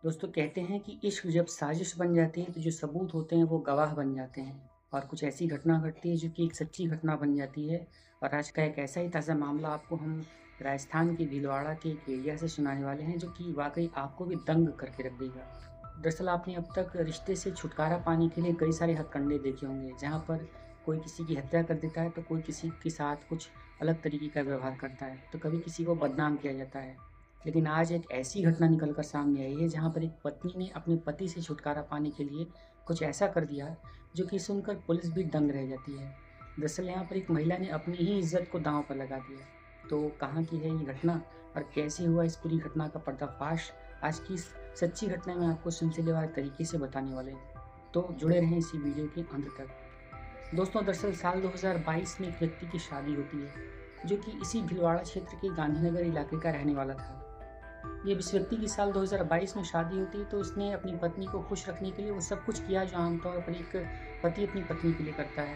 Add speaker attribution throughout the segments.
Speaker 1: दोस्तों कहते हैं कि इश्क जब साजिश बन जाती है तो जो सबूत होते हैं वो गवाह बन जाते हैं और कुछ ऐसी घटना घटती है जो कि एक सच्ची घटना बन जाती है। और आज का एक ऐसा ही ताज़ा मामला आपको हम राजस्थान के भीलवाड़ा के एक एरिया से सुनाने वाले हैं जो कि वाकई आपको भी दंग करके रख देगा। दरअसल आपने अब तक रिश्ते से छुटकारा पाने के लिए कई सारे हथकंडे देखे होंगे जहाँ पर कोई किसी की हत्या कर देता है तो कोई किसी के साथ कुछ अलग तरीके का व्यवहार करता है तो कभी किसी को बदनाम किया जाता है। लेकिन आज एक ऐसी घटना निकल कर सामने आई है जहाँ पर एक पत्नी ने अपने पति से छुटकारा पाने के लिए कुछ ऐसा कर दिया जो कि सुनकर पुलिस भी दंग रह जाती है। दरअसल यहाँ पर एक महिला ने अपनी ही इज्जत को दांव पर लगा दिया। तो कहाँ की है ये घटना और कैसे हुआ इस पूरी घटना का पर्दाफाश, आज की इस सच्ची घटना में आपको सिलसिलेवार तरीके से बताने वाले हैं। तो जुड़े रहें इसी वीडियो के अंत तक। दोस्तों दरअसल साल 2022 में एक व्यक्ति की शादी होती है जो कि इसी भीलवाड़ा क्षेत्र के गांधीनगर इलाके का रहने वाला था। ये इस व्यक्ति की साल 2022 में शादी होती है तो उसने अपनी पत्नी को खुश रखने के लिए वो सब कुछ किया जो आमतौर पर एक पति अपनी पत्नी के लिए करता है।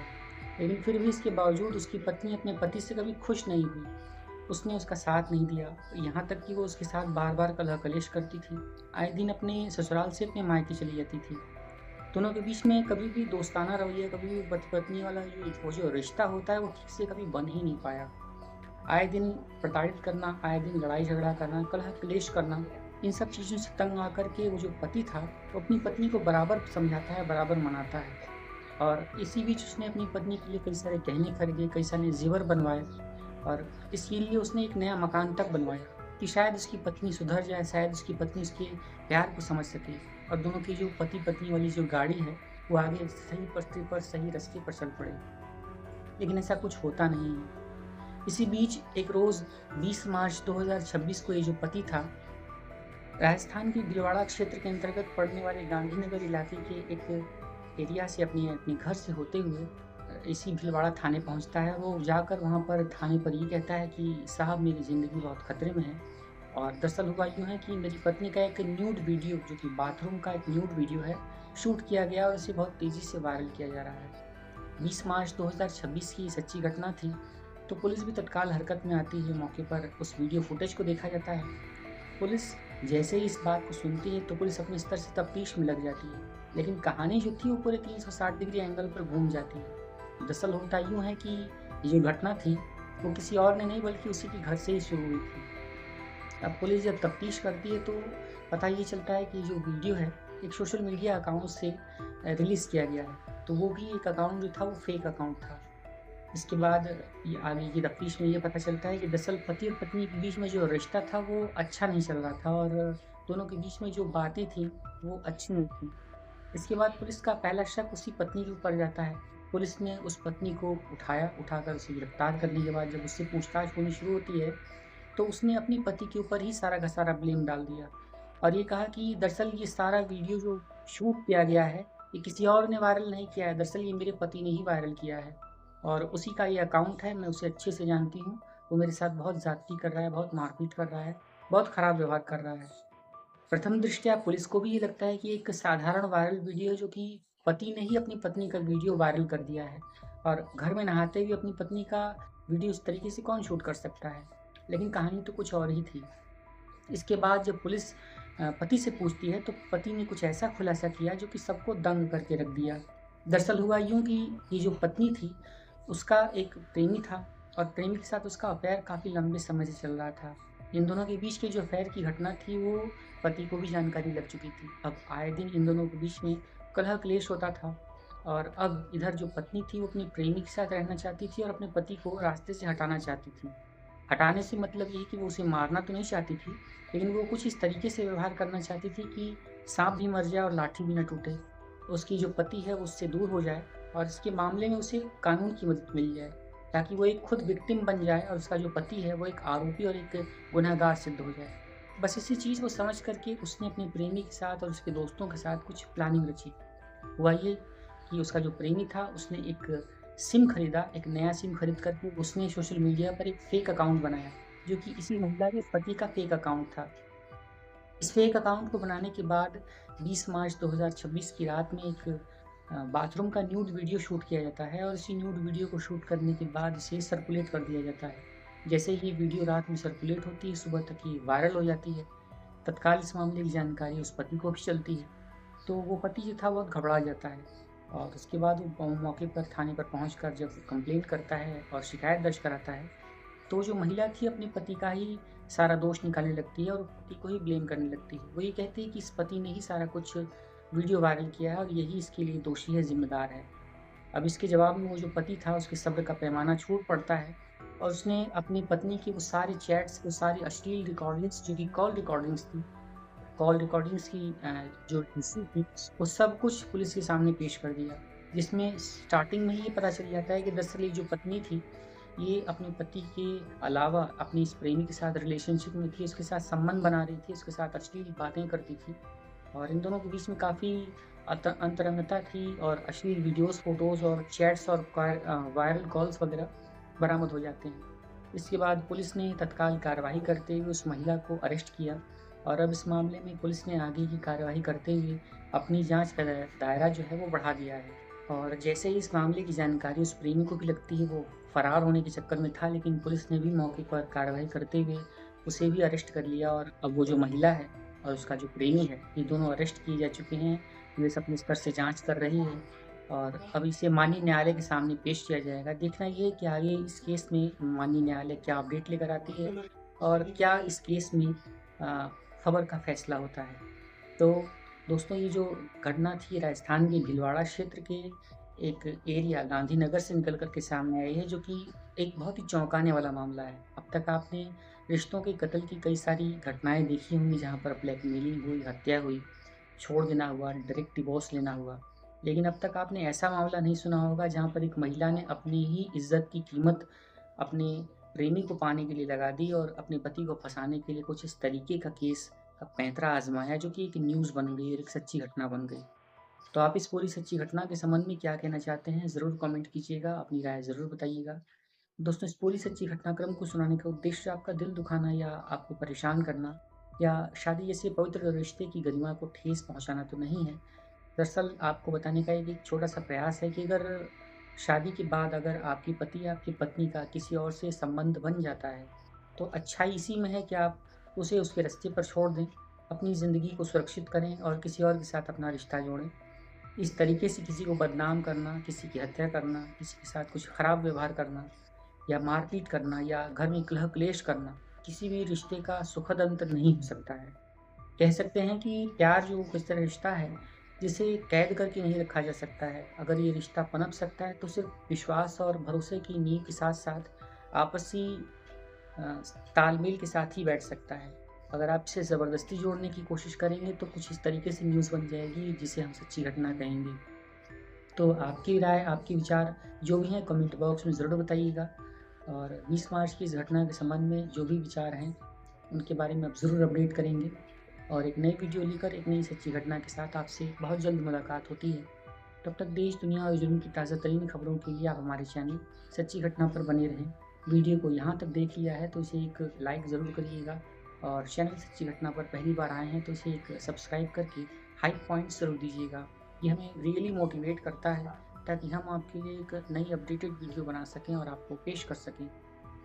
Speaker 1: लेकिन फिर भी इसके बावजूद उसकी पत्नी अपने पति से कभी खुश नहीं हुई। उसने उसका साथ नहीं दिया, यहाँ तक कि वो उसके साथ बार-बार कलह कलेश करती थी। आए दिन अपने ससुराल से अपने मायके चली जाती थी। दोनों के बीच में कभी भी दोस्ताना रवैया, कभी भी पति-पत्नी वाला वो जो रिश्ता होता है वो ठीक से कभी बन ही नहीं पाया। आए दिन प्रताड़ित करना, आए दिन लड़ाई-झगड़ा करना, कलह-क्लेश करना, इन सब चीज़ों से तंग आकर के वो जो पति था, वो अपनी पत्नी को बराबर समझाता है, बराबर मनाता है। और इसी बीच उसने अपनी पत्नी के लिए कई सारे गहने खरीदे, कई सारे ज़ेवर बनवाए और इसके लिए उसने एक नया मकान तक बनवाया कि शायद उसकी पत्नी सुधर जाए, शायद उसकी पत्नी उसके प्यार को समझ सके और दोनों की जो पति-पत्नी वाली जो गाड़ी है, वो आगे सही पटरी पर, सही रास्ते पर चल पड़े। लेकिन ऐसा कुछ होता नहीं है। इसी बीच एक रोज़ 20 मार्च 2026 को ये जो पति था, राजस्थान के भीलवाड़ा क्षेत्र के अंतर्गत पड़ने वाले गांधीनगर इलाके के एक एरिया से अपने अपने घर से होते हुए इसी भीलवाड़ा थाने पहुंचता है। वो जाकर वहां पर थाने पर ये कहता है कि साहब मेरी ज़िंदगी बहुत खतरे में है। और दरअसल हुआ यूँ है कि मेरी पत्नी का एक न्यूड वीडियो, जो कि बाथरूम का एक न्यूड वीडियो है, शूट किया गया और इसे बहुत तेज़ी से वायरल किया जा रहा है। 20 मार्च 2026 की सच्ची घटना थी, तो पुलिस भी तत्काल हरकत में आती है। मौके पर उस वीडियो फुटेज को देखा जाता है। पुलिस जैसे ही इस बात को सुनती है तो पुलिस अपने स्तर से तफ्तीश में लग जाती है। लेकिन कहानी जो थी वो पूरे 360 डिग्री एंगल पर घूम जाती है। दरअसल होता यूँ है कि ये जो घटना थी वो किसी और ने नहीं बल्कि उसी के घर से ही शुरू हुई थी। अब पुलिस जब तफ्तीश करती है तो पता ये चलता है कि जो वीडियो है एक सोशल मीडिया अकाउंट से रिलीज़ किया गया है। तो वो भी एक अकाउंट जो था वो फेक अकाउंट था। इसके बाद ये आगे की तफ्तीश में ये पता चलता है कि दरअसल पति और पत्नी के बीच में जो रिश्ता था वो अच्छा नहीं चल रहा था और दोनों के बीच में जो बातें थी वो अच्छी नहीं थी। इसके बाद पुलिस का पहला शक उसी पत्नी के ऊपर जाता है। पुलिस ने उस पत्नी को उठाया, उठाकर उसे गिरफ्तार करने के बाद जब उससे पूछताछ होनी शुरू होती है, तो उसने अपने पति के ऊपर ही सारा का सारा ब्लेम डाल दिया और ये कहा कि दरअसल ये सारा वीडियो जो शूट किया गया है, ये किसी और ने वायरल नहीं किया है, दरअसल ये मेरे पति ने ही वायरल किया है और उसी का ये अकाउंट है, मैं उसे अच्छे से जानती हूँ। वो मेरे साथ बहुत ज़्यादती कर रहा है, बहुत मारपीट कर रहा है, बहुत खराब व्यवहार कर रहा है। प्रथम दृष्टया पुलिस को भी ये लगता है कि एक साधारण वायरल वीडियो जो कि पति ने ही अपनी पत्नी का वीडियो वायरल कर दिया है और घर में नहाते हुए अपनी पत्नी का वीडियो इस तरीके से कौन शूट कर सकता है। लेकिन कहानी तो कुछ और ही थी। इसके बाद जब पुलिस पति से पूछती है तो पति ने कुछ ऐसा खुलासा किया जो कि सबको दंग करके रख दिया। दरअसल हुआ यूँ कि ये जो पत्नी थी, उसका एक प्रेमी था और प्रेमी के साथ उसका अफ़ेयर काफ़ी लंबे समय से चल रहा था। इन दोनों के बीच की जो अफ़ेयर की घटना थी वो पति को भी जानकारी लग चुकी थी। अब आए दिन इन दोनों के बीच में कलह-क्लेश होता था और अब इधर जो पत्नी थी वो अपने प्रेमी के साथ रहना चाहती थी और अपने पति को रास्ते से हटाना चाहती थी। हटाने से मतलब ये कि वो उसे मारना तो नहीं चाहती थी, लेकिन वो कुछ इस तरीके से व्यवहार करना चाहती थी कि साँप भी मर जाए और लाठी भी ना टूटे। उसकी जो पति है वो उससे दूर हो जाए और इसके मामले में उसे कानून की मदद मिल जाए, ताकि वो एक खुद विक्टिम बन जाए और उसका जो पति है वो एक आरोपी और एक गुनहगार सिद्ध हो जाए। बस इसी चीज़ को समझ कर के उसने अपने प्रेमी के साथ और उसके दोस्तों के साथ कुछ प्लानिंग रची। हुआ ये कि उसका जो प्रेमी था उसने एक सिम खरीदा, एक नया सिम खरीद कर के उसने सोशल मीडिया पर एक फ़ेक अकाउंट बनाया, जो कि इसी महिला के पति का फ़ेक अकाउंट था। इस फ़ेक अकाउंट को बनाने के बाद 20 मार्च 2026 की रात में एक बाथरूम का न्यूड वीडियो शूट किया जाता है और इसी न्यूड वीडियो को शूट करने के बाद इसे सर्कुलेट कर दिया जाता है। जैसे ही वीडियो रात में सर्कुलेट होती है, सुबह तक ये वायरल हो जाती है। तत्काल इस मामले की जानकारी उस पति को भी चलती है। तो वो पति जो था बहुत घबरा जाता है और उसके बाद वो मौके पर थाने पर पहुंचकर जब कंप्लेंट करता है और शिकायत दर्ज कराता है, तो जो महिला थी अपने पति का ही सारा दोष निकालने लगती है और पति को ही ब्लेम करने लगती है। वो ये कहती है कि इस पति ने ही सारा कुछ वीडियो वायरल किया है और यही इसके लिए दोषी है, ज़िम्मेदार है। अब इसके जवाब में वो जो पति था उसके सब्र का पैमाना छूट पड़ता है और उसने अपनी पत्नी की वो सारी चैट्स, वो सारी अश्लील रिकॉर्डिंग्स जो कि कॉल रिकॉर्डिंग्स की जो हिस्से थी, वो सब कुछ पुलिस के सामने पेश कर दिया। जिसमें स्टार्टिंग में ही ये पता चल जाता है कि दरअसल ये जो पत्नी थी, ये अपने पति के अलावा अपनी इस प्रेमी के साथ रिलेशनशिप में थी, उसके साथ संबंध बना रही थी, उसके साथ अश्लील बातें करती थी और इन दोनों के बीच में काफ़ी अंतरंगता थी और अश्लील वीडियोज़, फ़ोटोज़ और चैट्स और वायरल कॉल्स वगैरह बरामद हो जाते हैं। इसके बाद पुलिस ने तत्काल कार्रवाई करते हुए उस महिला को अरेस्ट किया और अब इस मामले में पुलिस ने आगे की कार्रवाई करते हुए अपनी जाँच का दायरा जो है वो बढ़ा दिया है। और जैसे ही इस मामले की जानकारी उस प्रेमी को भी लगती है, वो फरार होने के चक्कर में था, लेकिन पुलिस ने भी मौके पर कार्रवाई करते हुए उसे भी अरेस्ट कर लिया और अब वो जो महिला है और उसका जो प्रेमी है, ये दोनों अरेस्ट किए जा चुके हैं। पुलिस अपने स्तर से जाँच कर रही है और अब इसे माननीय न्यायालय के सामने पेश किया जाएगा। देखना ये है कि आगे इस केस में माननीय न्यायालय क्या अपडेट लेकर आती है और क्या इस केस में खबर का फैसला होता है। तो दोस्तों, ये जो घटना थी राजस्थान के भीलवाड़ा क्षेत्र के एक एरिया गांधीनगर से निकल कर के सामने आई है, जो कि एक बहुत ही चौंकाने वाला मामला है। अब तक आपने रिश्तों के कत्ल की कई सारी घटनाएँ देखी होंगी जहाँ पर ब्लैकमेलिंग हुई, हत्या हुई, छोड़ देना हुआ, डायरेक्ट डिवोर्स लेना हुआ। लेकिन अब तक आपने ऐसा मामला नहीं सुना होगा जहाँ पर एक महिला ने अपनी ही इज़्ज़त की कीमत अपने प्रेमी को पाने के लिए लगा दी और अपने पति को फँसाने के लिए कुछ इस तरीके का केस का पैंतरा आज़माया, जो कि एक न्यूज़ बन गई और एक सच्ची घटना बन गई। तो आप इस पूरी सच्ची घटना के संबंध में क्या कहना चाहते हैं? ज़रूर कमेंट कीजिएगा, अपनी राय ज़रूर बताइएगा। दोस्तों, इस पूरी सच्ची घटनाक्रम को सुनाने का उद्देश्य आपका दिल दुखाना या आपको परेशान करना या शादी जैसे पवित्र रिश्ते की गरिमा को ठेस पहुँचाना तो नहीं है। दरअसल आपको बताने का एक छोटा-सा प्रयास है कि अगर शादी के बाद अगर आपके पति या आपकी पत्नी का किसी और से संबंध बन जाता है, तो अच्छाई इसी में है कि आप उसे उसके रास्ते पर छोड़ दें, अपनी ज़िंदगी को सुरक्षित करें और किसी और के साथ अपना रिश्ता जोड़ें। इस तरीके से किसी को बदनाम करना, किसी की हत्या करना, किसी के साथ कुछ खराब व्यवहार करना या मारपीट करना या घर में कलह-क्लेश करना, किसी भी रिश्ते का सुखद अंत नहीं हो सकता है। कह सकते हैं कि प्यार जो इस तरह रिश्ता है, जिसे कैद करके नहीं रखा जा सकता है। अगर ये रिश्ता पनप सकता है, तो सिर्फ़ विश्वास और भरोसे की नींव के साथ-साथ आपसी अ, तालमेल के साथ ही बैठ सकता है। अगर आप इसे ज़बरदस्ती जोड़ने की कोशिश करेंगे, तो कुछ इस तरीके से न्यूज़ बन जाएगी, जिसे हम सच्ची घटना कहेंगे। तो आपकी राय, आपके विचार जो भी हैं कमेंट बॉक्स में ज़रूर बताइएगा और 20 मार्च की इस घटना के संबंध में जो भी विचार हैं, उनके बारे में आप ज़रूर अपडेट करेंगे और एक नई वीडियो लेकर एक नई सच्ची घटना के साथ आपसे बहुत जल्द मुलाकात होती है। तब तक देश, दुनिया और जुर्म की ताज़ा तरीन खबरों के लिए आप हमारे चैनल सच्ची घटना पर बने रहें। वीडियो को यहाँ तक देख लिया है तो इसे एक लाइक ज़रूर करिएगा और चैनल सच्ची घटना पर पहली बार आए हैं तो इसे एक सब्सक्राइब करके हाई पॉइंट्स ज़रूर दीजिएगा। ये हमें रियली मोटिवेट करता है ताकि हम आपके लिए एक नई अपडेटेड वीडियो बना सकें और आपको पेश कर सकें।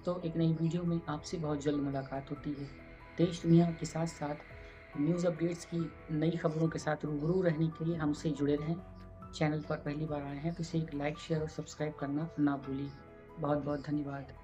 Speaker 1: तो एक नई वीडियो में आपसे बहुत जल्द मुलाकात होती है। देश दुनिया के साथ-साथ न्यूज़ अपडेट्स की नई खबरों के साथ रूबरू रहने के लिए हमसे जुड़े रहें। चैनल पर पहली बार आए हैं तो इसे एक लाइक, शेयर और सब्सक्राइब करना ना भूलिए। बहुत-बहुत धन्यवाद।